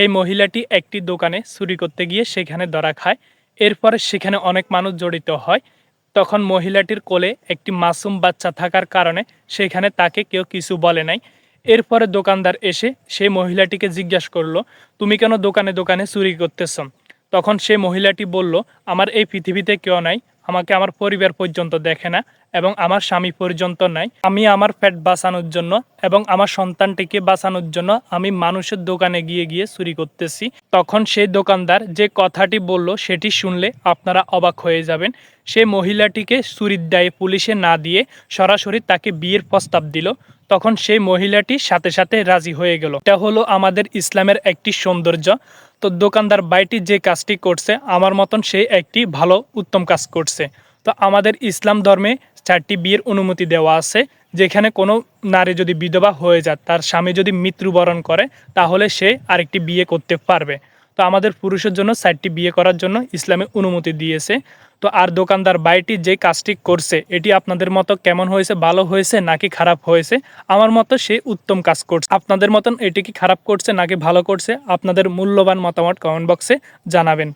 এই মহিলাটি একটি দোকানে চুরি করতে গিয়ে সেখানে ধরা খায়। এরপরে সেখানে অনেক মানুষ জড়িত হয়। তখন মহিলাটির কোলে একটি মাসুম বাচ্চা থাকার কারণে সেখানে তাকে কেউ কিছু বলে নাই। এরপরে দোকানদার এসে সেই মহিলাটিকে জিজ্ঞাসা করলো, তুমি কেন দোকানে দোকানে চুরি করতেছ? তখন সে মহিলাটি বলল, আমার এই পৃথিবীতে কেউ নাই, আমাকে আমার পরিবার পর্যন্ত দেখে না এবং আমার স্বামী পর্যন্ত নাই। আমি আমার পেট বাঁচানোর জন্য এবং আমার সন্তানটিকে বাঁচানোর জন্য আমি মানুষের দোকানে গিয়ে গিয়ে চুরি করতেছি। তখন সেই দোকানদার যে কথাটি বলল সেটি শুনলে আপনারা অবাক হয়ে যাবেন। সে মহিলাটিকে চুরির দায়ে পুলিশে না দিয়ে সরাসরি তাকে বিয়ের প্রস্তাব দিল। তখন সেই মহিলাটি সাথে সাথে রাজি হয়ে গেল। এটা হলো আমাদের ইসলামের একটি সৌন্দর্য। তো দোকানদার ভাইটি যে কাজটি করছে আমার মতন সে একটি ভালো উত্তম কাজ করছে। তো আমাদের ইসলাম ধর্মে 4টি বিয়ের অনুমতি দেওয়া আছে। যেখানে কোনো নারী যদি বিধবা হয়ে যায়, তার স্বামী যদি মৃত্যুবরণ করে, তাহলে সে আরেকটি বিয়ে করতে পারবে। তো আমাদের পুরুষের জন্য 4টি বিয়ে করার জন্য ইসলামে অনুমতি দিয়েছে। তো আর দোকানদার ভাইটি যে কাজটি করছে এটি আপনাদের মতো কেমন হয়েছে, ভালো হয়েছে নাকি খারাপ হয়েছে? আমার মতো সে উত্তম কাজ করছে। আপনাদের মতন এটি কি খারাপ করছে নাকি ভালো করছে? আপনাদের মূল্যবান মতামত কমেন্ট বক্সে জানাবেন।